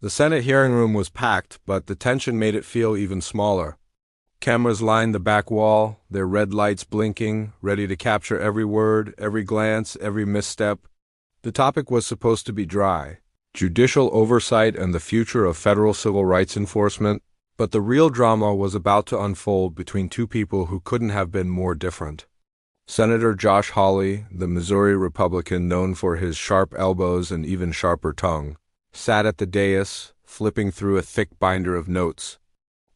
The Senate hearing room was packed, but the tension made it feel even smaller. Cameras lined the back wall, their red lights blinking, ready to capture every word, every glance, every misstep. The topic was supposed to be dry: judicial oversight and the future of federal civil rights enforcement, but the real drama was about to unfold between two people who couldn't have been more different. Senator Josh Hawley, the Missouri Republican known for his sharp elbows and even sharper tongue, sat at the dais, flipping through a thick binder of notes.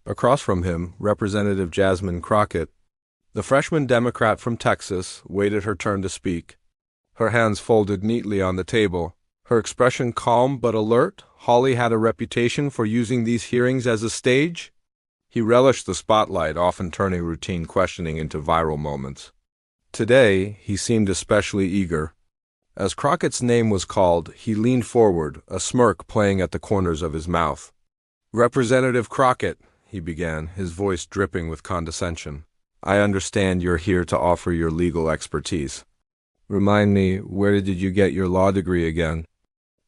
Across from him, Representative Jasmine Crockett, the freshman Democrat from Texas, waited her turn to speak. Her hands folded neatly on the table, her expression calm but alert. Hawley had a reputation for using these hearings as a stage. He relished the spotlight, often turning routine questioning into viral moments. Today, he seemed especially eager. As Crockett's name was called, he leaned forward, a smirk playing at the corners of his mouth. "Representative Crockett," he began, his voice dripping with condescension, "I understand you're here to offer your legal expertise. Remind me, where did you get your law degree again?"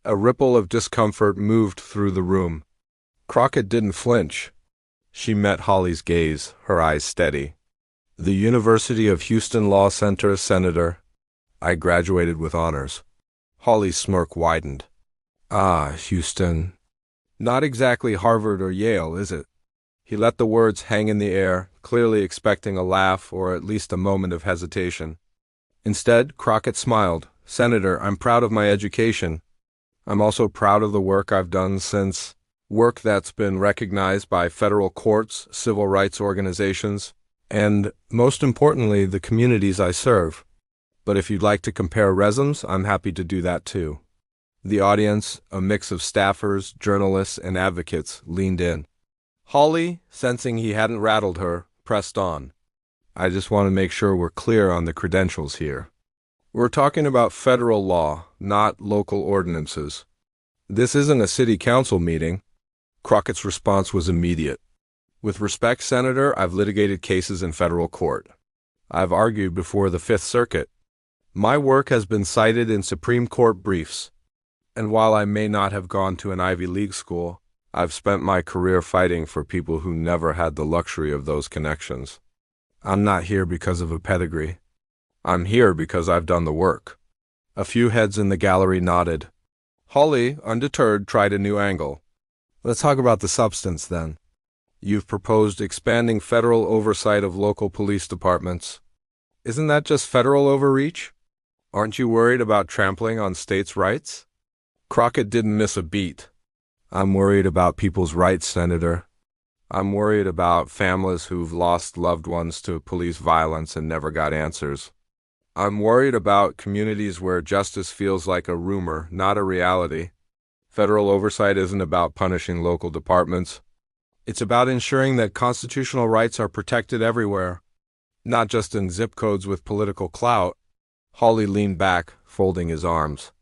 A ripple of discomfort moved through the room. Crockett didn't flinch. She met Hawley's gaze, her eyes steady. "The University of Houston Law Center, Senator. I graduated with honors." Hawley's smirk widened. "Ah, Houston. Not exactly Harvard or Yale, is it?" He let the words hang in the air, clearly expecting a laugh or at least a moment of hesitation. Instead, Crockett smiled. "Senator, I'm proud of my education. I'm also proud of the work I've done since, work that's been recognized by federal courts, civil rights organizations, and, most importantly, the communities I serve. But if you'd like to compare resumes, I'm happy to do that too." The audience, a mix of staffers, journalists, and advocates, leaned in. Hawley, sensing he hadn't rattled her, pressed on. "I just want to make sure we're clear on the credentials here. We're talking about federal law, not local ordinances. This isn't a city council meeting." Crockett's response was immediate. "With respect, Senator, I've litigated cases in federal court. I've argued before the Fifth Circuit. My work has been cited in Supreme Court briefs. And while I may not have gone to an Ivy League school, I've spent my career fighting for people who never had the luxury of those connections. I'm not here because of a pedigree. I'm here because I've done the work." A few heads in the gallery nodded. Hawley, undeterred, tried a new angle. "Let's talk about the substance, then. You've proposed expanding federal oversight of local police departments. Isn't that just federal overreach? Aren't you worried about trampling on states' rights?" Crockett didn't miss a beat. "I'm worried about people's rights, Senator. I'm worried about families who've lost loved ones to police violence and never got answers. I'm worried about communities where justice feels like a rumor, not a reality. Federal oversight isn't about punishing local departments. It's about ensuring that constitutional rights are protected everywhere, not just in zip codes with political clout." Hawley leaned back, folding his arms.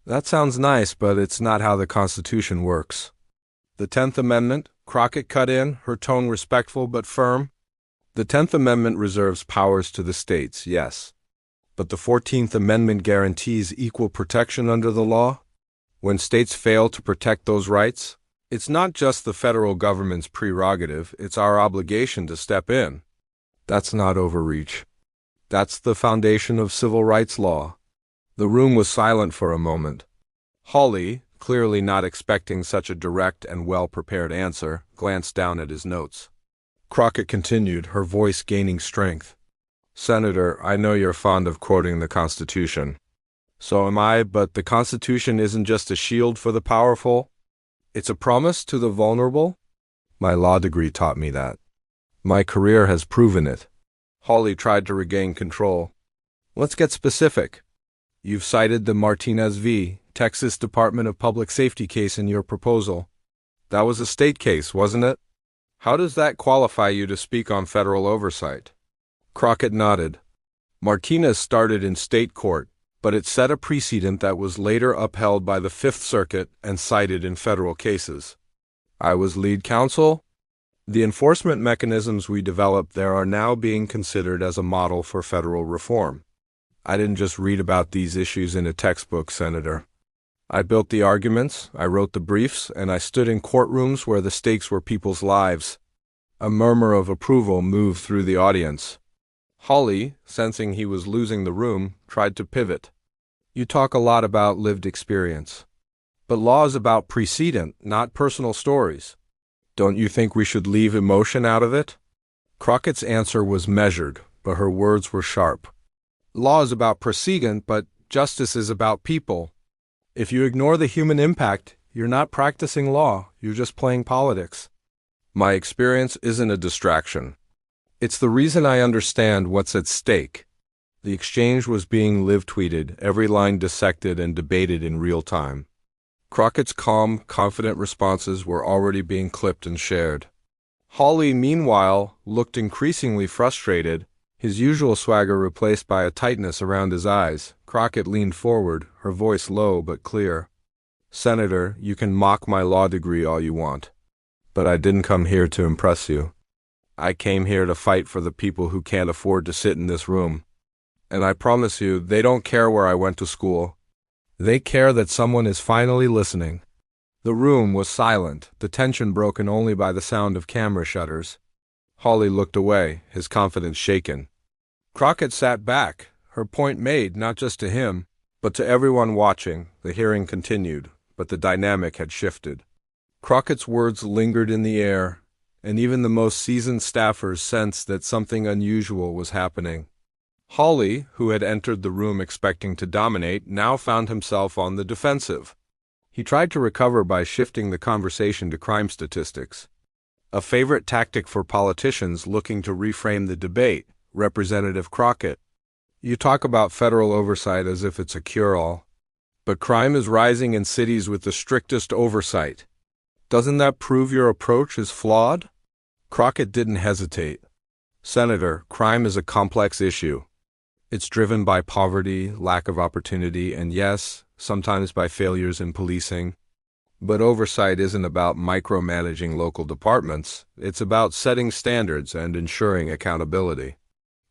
"That sounds nice, but it's not how the Constitution works." "The 10th Amendment," Crockett cut in, her tone respectful but firm. "The 10th Amendment reserves powers to the states, yes. But the 14th Amendment guarantees equal protection under the law. When states fail to protect those rights, it's not just the federal government's prerogative, it's our obligation to step in. That's not overreach. That's the foundation of civil rights law." The room was silent for a moment. Hawley, clearly not expecting such a direct and well-prepared answer, glanced down at his notes. Crockett continued, her voice gaining strength. "Senator, I know you're fond of quoting the Constitution. So am I, but the Constitution isn't just a shield for the powerful. It's a promise to the vulnerable. My law degree taught me that. My career has proven it." Hawley tried to regain control. "Let's get specific. You've cited the Martinez v. Texas Department of Public Safety case in your proposal. That was a state case, wasn't it? How does that qualify you to speak on federal oversight?" Crockett nodded. "Martinez started in state court, but it set a precedent that was later upheld by the Fifth Circuit and cited in federal cases. I was lead counsel. The enforcement mechanisms we developed there are now being considered as a model for federal reform. I didn't just read about these issues in a textbook, Senator. I built the arguments, I wrote the briefs, and I stood in courtrooms where the stakes were people's lives. A murmur of approval moved through the audience. Hawley, sensing he was losing the room, tried to pivot. You talk a lot about lived experience. But law is about precedent, not personal stories. Don't you think we should leave emotion out of it? Crockett's answer was measured, but her words were sharp. Law is about precedent, but justice is about people. If you ignore the human impact, you're not practicing law, you're just playing politics. My experience isn't a distraction. It's the reason I understand what's at stake. The exchange was being live-tweeted, every line dissected and debated in real time. Crockett's calm, confident responses were already being clipped and shared. Hawley, meanwhile, looked increasingly frustrated, his usual swagger replaced by a tightness around his eyes. Crockett leaned forward, her voice low but clear. Senator, you can mock my law degree all you want. But I didn't come here to impress you. I came here to fight for the people who can't afford to sit in this room. And I promise you, they don't care where I went to school. They care that someone is finally listening. The room was silent, the tension broken only by the sound of camera shutters. Hawley looked away, his confidence shaken. Crockett sat back, her point made not just to him, but to everyone watching. The hearing continued, but the dynamic had shifted. Crockett's words lingered in the air, and even the most seasoned staffers sensed that something unusual was happening. Hawley, who had entered the room expecting to dominate, now found himself on the defensive. He tried to recover by shifting the conversation to crime statistics. A favorite tactic for politicians looking to reframe the debate. Representative Crockett, you talk about federal oversight as if it's a cure-all. But crime is rising in cities with the strictest oversight. Doesn't that prove your approach is flawed? Crockett didn't hesitate. Senator, crime is a complex issue. It's driven by poverty, lack of opportunity, and yes, sometimes by failures in policing. But oversight isn't about micromanaging local departments. It's about setting standards and ensuring accountability.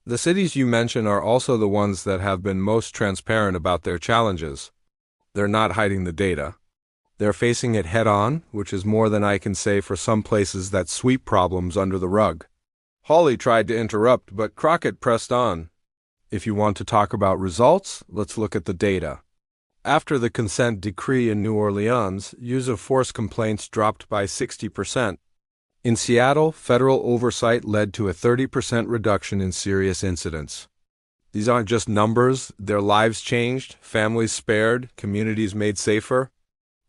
The cities you mention are also the ones that have been most transparent about their challenges. They're not hiding the data. They're facing it head-on, which is more than I can say for some places that sweep problems under the rug. Hawley tried to interrupt, but Crockett pressed on. If you want to talk about results, let's look at the data. After the consent decree in New Orleans, use of force complaints dropped by 60%. In Seattle, federal oversight led to a 30% reduction in serious incidents. These aren't just numbers, their lives changed, families spared, communities made safer.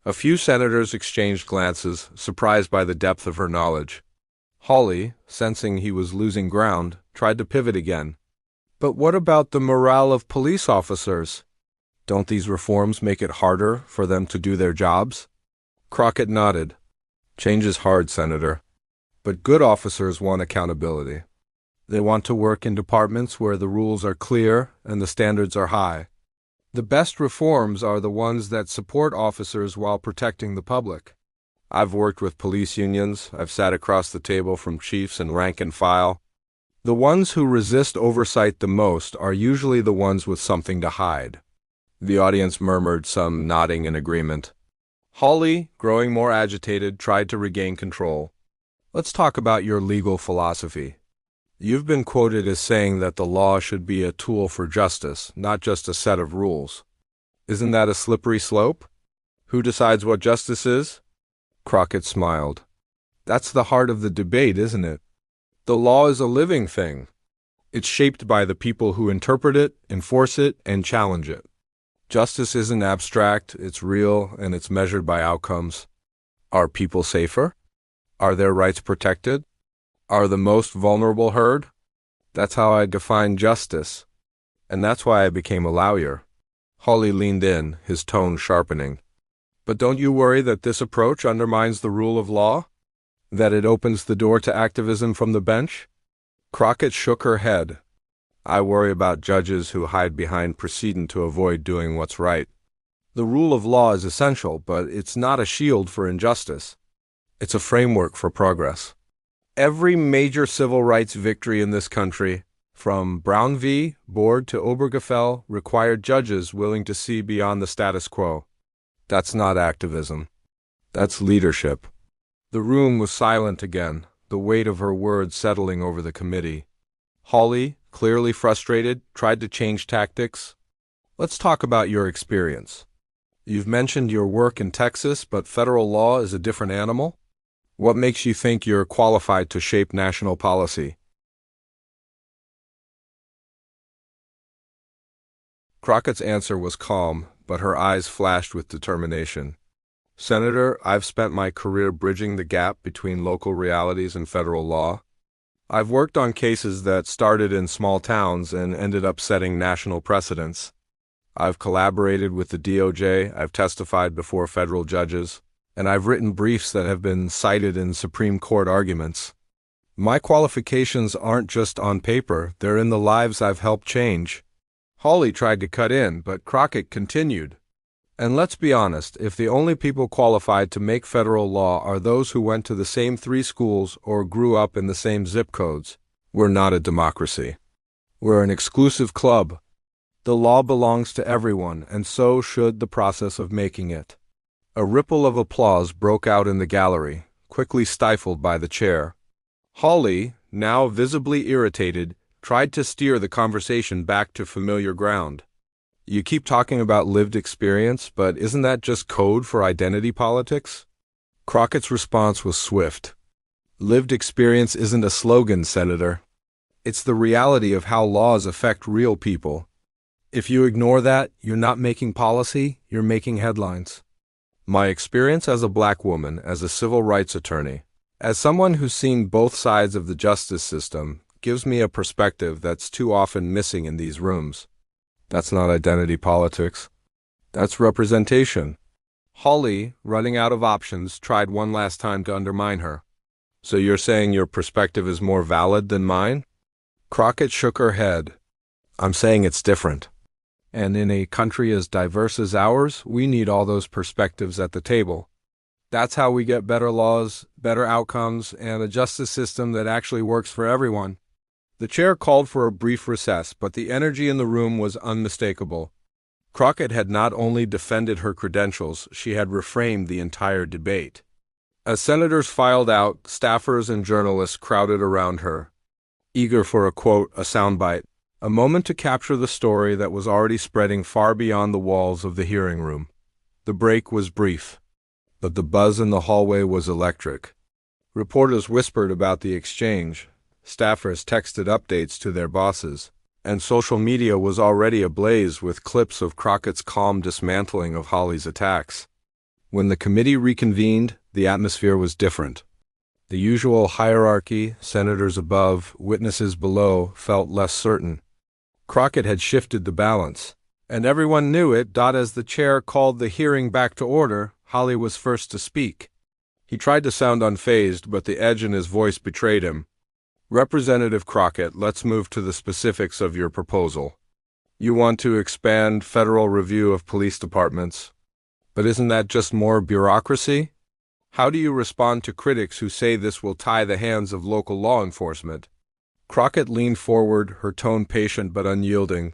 A few senators exchanged glances, surprised by the depth of her knowledge. Hawley, sensing he was losing ground, tried to pivot again. But what about the morale of police officers? Don't these reforms make it harder for them to do their jobs? Crockett nodded. Change is hard, Senator. But good officers want accountability. They want to work in departments where the rules are clear and the standards are high. The best reforms are the ones that support officers while protecting the public. I've worked with police unions. I've sat across the table from chiefs and rank and file. The ones who resist oversight the most are usually the ones with something to hide. The audience murmured, some nodding in agreement. Hawley, growing more agitated, tried to regain control. Let's talk about your legal philosophy. You've been quoted as saying that the law should be a tool for justice, not just a set of rules. Isn't that a slippery slope? Who decides what justice is? Crockett smiled. That's the heart of the debate, isn't it? The law is a living thing. It's shaped by the people who interpret it, enforce it, and challenge it. Justice isn't abstract, it's real, and it's measured by outcomes. Are people safer? Are their rights protected? Are the most vulnerable heard? That's how I define justice. And that's why I became a lawyer. Hawley leaned in, his tone sharpening. But don't you worry that this approach undermines the rule of law? That it opens the door to activism from the bench? Crockett shook her head. I worry about judges who hide behind precedent to avoid doing what's right. The rule of law is essential, but it's not a shield for injustice. It's a framework for progress. Every major civil rights victory in this country, from Brown v. Board to Obergefell, required judges willing to see beyond the status quo. That's not activism. That's leadership. The room was silent again, the weight of her words settling over the committee. Hawley, clearly frustrated, tried to change tactics. Let's talk about your experience. You've mentioned your work in Texas, but federal law is a different animal? What makes you think you're qualified to shape national policy? Crockett's answer was calm, but her eyes flashed with determination. Senator, I've spent my career bridging the gap between local realities and federal law. I've worked on cases that started in small towns and ended up setting national precedents. I've collaborated with the DOJ, I've testified before federal judges, and I've written briefs that have been cited in Supreme Court arguments. My qualifications aren't just on paper, they're in the lives I've helped change. Hawley tried to cut in, but Crockett continued. And let's be honest, if the only people qualified to make federal law are those who went to the same 3 schools or grew up in the same zip codes, we're not a democracy. We're an exclusive club. The law belongs to everyone, and so should the process of making it. A ripple of applause broke out in the gallery, quickly stifled by the chair. Hawley, now visibly irritated, tried to steer the conversation back to familiar ground. You keep talking about lived experience, but isn't that just code for identity politics? Crockett's response was swift. Lived experience isn't a slogan, Senator. It's the reality of how laws affect real people. If you ignore that, you're not making policy, you're making headlines. My experience as a black woman, as a civil rights attorney, as someone who's seen both sides of the justice system, gives me a perspective that's too often missing in these rooms. That's not identity politics. That's representation. Hawley, running out of options, tried one last time to undermine her. So you're saying your perspective is more valid than mine? Crockett shook her head. I'm saying it's different. And in a country as diverse as ours, we need all those perspectives at the table. That's how we get better laws, better outcomes, and a justice system that actually works for everyone. The chair called for a brief recess, but the energy in the room was unmistakable. Crockett had not only defended her credentials, she had reframed the entire debate. As senators filed out, staffers and journalists crowded around her, eager for a quote, a soundbite, a moment to capture the story that was already spreading far beyond the walls of the hearing room. The break was brief, but the buzz in the hallway was electric. Reporters whispered about the exchange. Staffers texted updates to their bosses, and social media was already ablaze with clips of Crockett's calm dismantling of Hawley's attacks. When the committee reconvened, the atmosphere was different. The usual hierarchy, senators above, witnesses below, felt less certain. Crockett had shifted the balance, and everyone knew it. As the chair called the hearing back to order, Hawley was first to speak. He tried to sound unfazed, but the edge in his voice betrayed him. Representative Crockett, let's move to the specifics of your proposal. You want to expand federal review of police departments. But isn't that just more bureaucracy? How do you respond to critics who say this will tie the hands of local law enforcement? Crockett leaned forward, her tone patient but unyielding.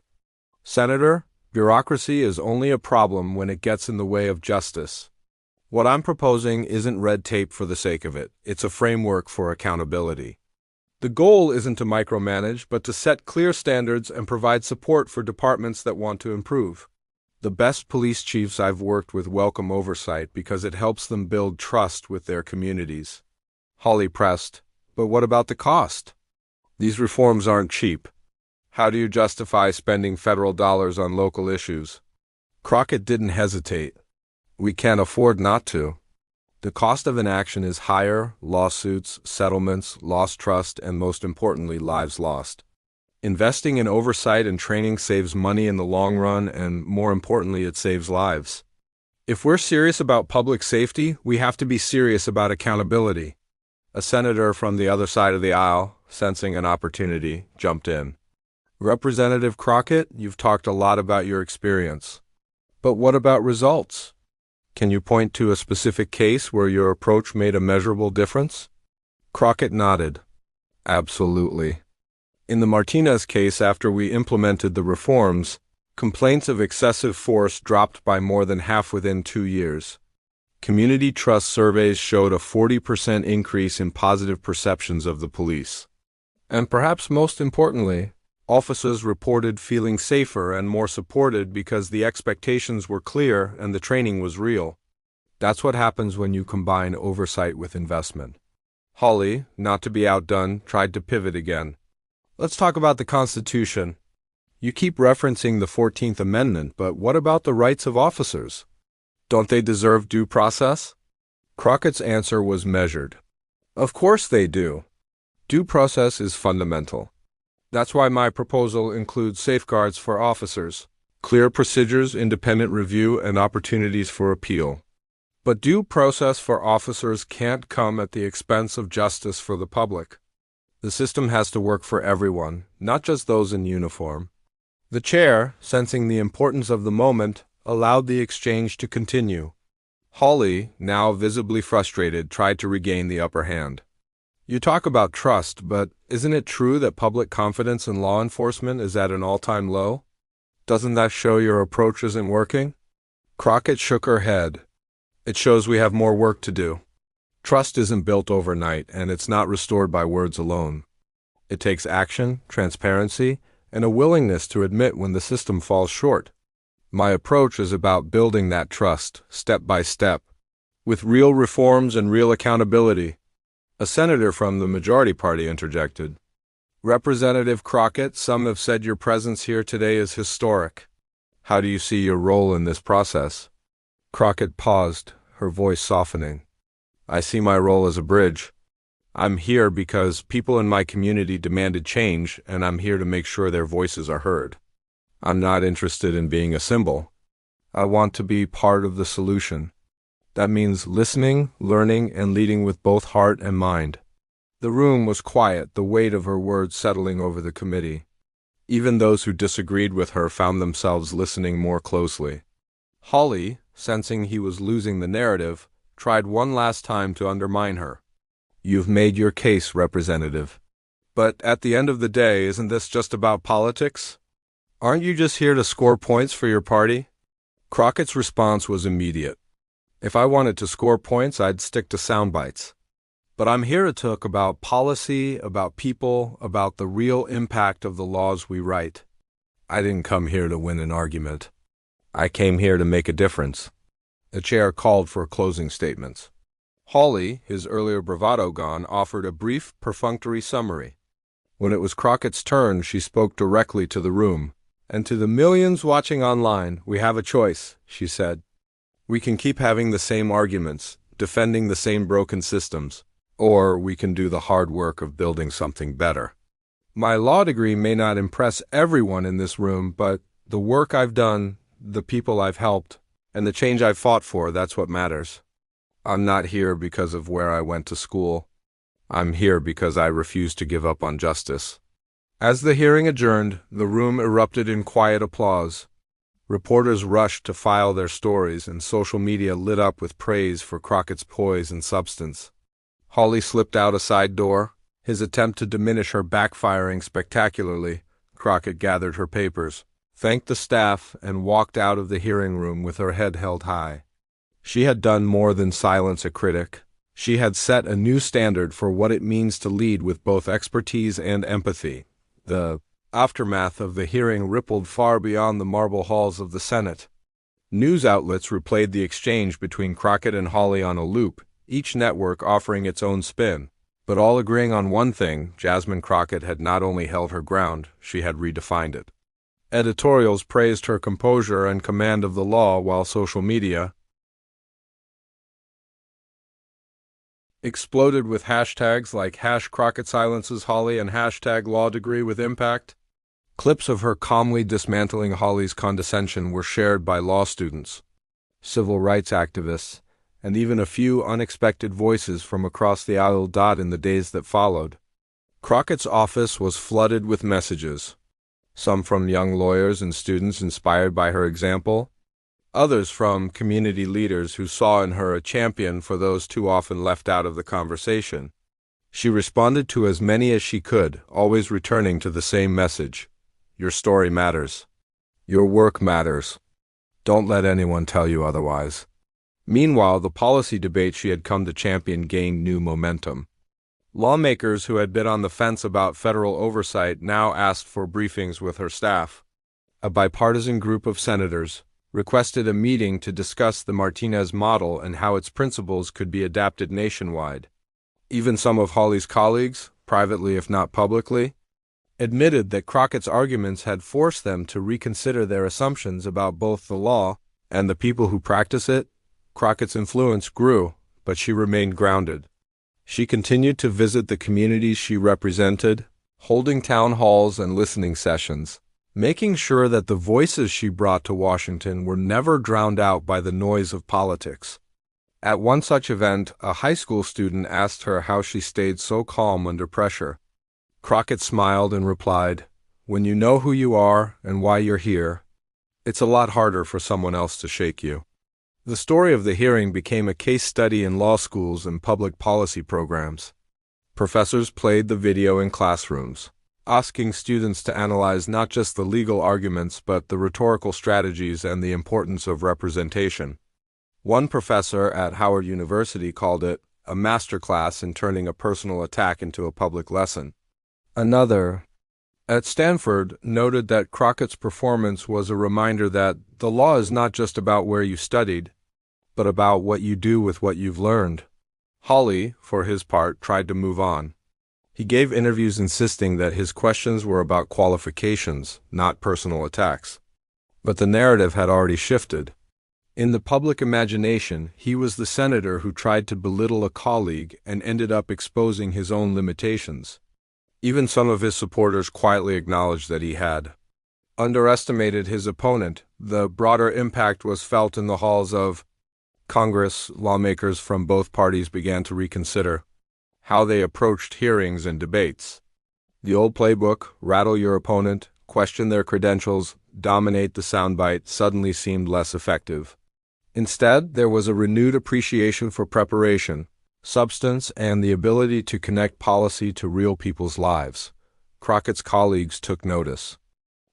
Senator, bureaucracy is only a problem when it gets in the way of justice. What I'm proposing isn't red tape for the sake of it. It's a framework for accountability. The goal isn't to micromanage, but to set clear standards and provide support for departments that want to improve. The best police chiefs I've worked with welcome oversight because it helps them build trust with their communities. Hawley pressed, but what about the cost? These reforms aren't cheap. How do you justify spending federal dollars on local issues? Crockett didn't hesitate. We can't afford not to. The cost of inaction is higher: lawsuits, settlements, lost trust, and most importantly, lives lost. Investing in oversight and training saves money in the long run, and more importantly, it saves lives. If we're serious about public safety, we have to be serious about accountability. A senator from the other side of the aisle, sensing an opportunity, jumped in. Representative Crockett, you've talked a lot about your experience. But what about results? Can you point to a specific case where your approach made a measurable difference? Crockett nodded. Absolutely. In the Martinez case, after we implemented the reforms, Complaints of excessive force dropped by more than half within 2 years. Community trust surveys showed a 40% increase in positive perceptions of the police. And perhaps most importantly, officers reported feeling safer and more supported because the expectations were clear and the training was real. That's what happens when you combine oversight with investment. Hawley, not to be outdone, tried to pivot again. Let's talk about the Constitution. You keep referencing the 14th Amendment, but what about the rights of officers? Don't they deserve due process? Crockett's answer was measured. Of course they do. Due process is fundamental. That's why my proposal includes safeguards for officers, clear procedures, independent review, and opportunities for appeal. But due process for officers can't come at the expense of justice for the public. The system has to work for everyone, not just those in uniform. The chair, sensing the importance of the moment, allowed the exchange to continue. Hawley, now visibly frustrated, tried to regain the upper hand. You talk about trust, but isn't it true that public confidence in law enforcement is at an all-time low? Doesn't that show your approach isn't working? Crockett shook her head. It shows we have more work to do. Trust isn't built overnight, and it's not restored by words alone. It takes action, transparency, and a willingness to admit when the system falls short. My approach is about building that trust, step by step, with real reforms and real accountability. A senator from the majority party interjected. Representative Crockett, some have said your presence here today is historic. How do you see your role in this process? Crockett paused, her voice softening. I see my role as a bridge. I'm here because people in my community demanded change, and I'm here to make sure their voices are heard. I'm not interested in being a symbol. I want to be part of the solution. That means listening, learning, and leading with both heart and mind. The room was quiet, the weight of her words settling over the committee. Even those who disagreed with her found themselves listening more closely. Hawley, sensing he was losing the narrative, tried one last time to undermine her. You've made your case, Representative. But at the end of the day, isn't this just about politics? Aren't you just here to score points for your party? Crockett's response was immediate. If I wanted to score points, I'd stick to sound bites. But I'm here to talk about policy, about people, about the real impact of the laws we write. I didn't come here to win an argument. I came here to make a difference. The chair called for closing statements. Hawley, his earlier bravado gone, offered a brief, perfunctory summary. When it was Crockett's turn, she spoke directly to the room. And to the millions watching online, we have a choice, she said. We can keep having the same arguments, defending the same broken systems, or we can do the hard work of building something better. My law degree may not impress everyone in this room, but the work I've done, the people I've helped, and the change I've fought for, that's what matters. I'm not here because of where I went to school. I'm here because I refuse to give up on justice. As the hearing adjourned, the room erupted in quiet applause. Reporters rushed to file their stories, and social media lit up with praise for Crockett's poise and substance. Hawley slipped out a side door, his attempt to diminish her backfiring spectacularly. Crockett gathered her papers, thanked the staff, and walked out of the hearing room with her head held high. She had done more than silence a critic. She had set a new standard for what it means to lead with both expertise and empathy. The aftermath of the hearing rippled far beyond the marble halls of the Senate. News outlets replayed the exchange between Crockett and Hawley on a loop, each network offering its own spin, but all agreeing on one thing: Jasmine Crockett had not only held her ground, she had redefined it. Editorials praised her composure and command of the law, while social media exploded with hashtags like #Crockett silences Hawley and #LawDegreeWithImpact. Clips of her calmly dismantling Hawley's condescension were shared by law students, civil rights activists, and even a few unexpected voices from across the aisle. In the days that followed, Crockett's office was flooded with messages, some from young lawyers and students inspired by her example, others from community leaders who saw in her a champion for those too often left out of the conversation. She responded to as many as she could, always returning to the same message: your story matters. Your work matters. Don't let anyone tell you otherwise. Meanwhile, the policy debate she had come to champion gained new momentum. Lawmakers who had been on the fence about federal oversight now asked for briefings with her staff. A bipartisan group of senators requested a meeting to discuss the Martinez model and how its principles could be adapted nationwide. Even some of Hawley's colleagues, privately if not publicly, admitted that Crockett's arguments had forced them to reconsider their assumptions about both the law and the people who practice it. Crockett's influence grew, but she remained grounded. She continued to visit the communities she represented, holding town halls and listening sessions, making sure that the voices she brought to Washington were never drowned out by the noise of politics. At one such event, a high school student asked her how she stayed so calm under pressure. Crockett smiled and replied, "When you know who you are and why you're here, it's a lot harder for someone else to shake you." The story of the hearing became a case study in law schools and public policy programs. Professors played the video in classrooms, asking students to analyze not just the legal arguments but the rhetorical strategies and the importance of representation. One professor at Howard University called it a masterclass in turning a personal attack into a public lesson. Another, at Stanford, noted that Crockett's performance was a reminder that the law is not just about where you studied, but about what you do with what you've learned. Hawley, for his part, tried to move on. He gave interviews insisting that his questions were about qualifications, not personal attacks. But the narrative had already shifted. In the public imagination, he was the senator who tried to belittle a colleague and ended up exposing his own limitations. Even some of his supporters quietly acknowledged that he had underestimated his opponent. The broader impact was felt in the halls of Congress. Lawmakers from both parties began to reconsider how they approached hearings and debates. The old playbook, rattle your opponent, question their credentials, dominate the soundbite, suddenly seemed less effective. Instead, there was a renewed appreciation for preparation, substance, and the ability to connect policy to real people's lives. Crockett's colleagues took notice.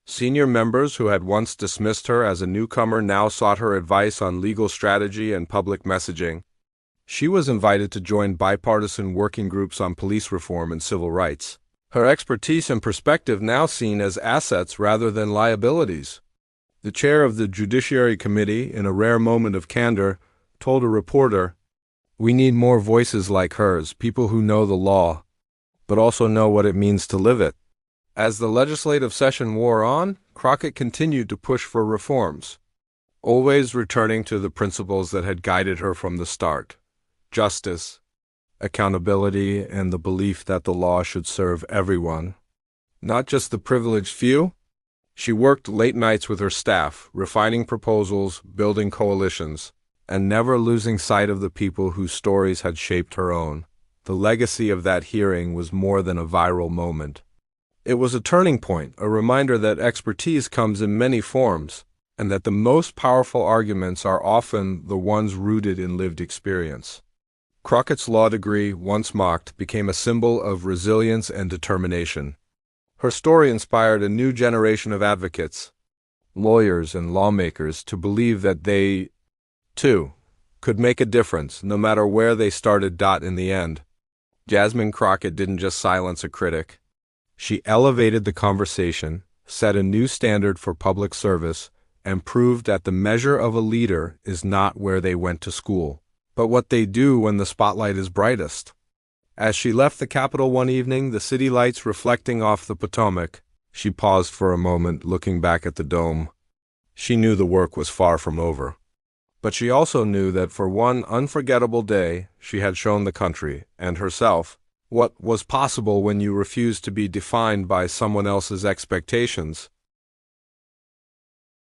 Senior members who had once dismissed her as a newcomer now sought her advice on legal strategy and public messaging. She was invited to join bipartisan working groups on police reform and civil rights. Her expertise and perspective now seen as assets rather than liabilities. The chair of the Judiciary Committee, in a rare moment of candor, told a reporter, "We need more voices like hers, people who know the law, but also know what it means to live it." As the legislative session wore on, Crockett continued to push for reforms, always returning to the principles that had guided her from the start: justice, accountability, and the belief that the law should serve everyone, not just the privileged few. She worked late nights with her staff, refining proposals, building coalitions, and never losing sight of the people whose stories had shaped her own. The legacy of that hearing was more than a viral moment. It was a turning point, a reminder that expertise comes in many forms, and that the most powerful arguments are often the ones rooted in lived experience. Crockett's law degree, once mocked, became a symbol of resilience and determination. Her story inspired a new generation of advocates, lawyers and lawmakers, to believe that they, too, could make a difference, no matter where they started. In the end, Jasmine Crockett didn't just silence a critic. She elevated the conversation, set a new standard for public service, and proved that the measure of a leader is not where they went to school, but what they do when the spotlight is brightest. As she left the Capitol one evening, the city lights reflecting off the Potomac, she paused for a moment, looking back at the dome. She knew the work was far from over. But she also knew that for one unforgettable day, she had shown the country, and herself, what was possible when you refused to be defined by someone else's expectations.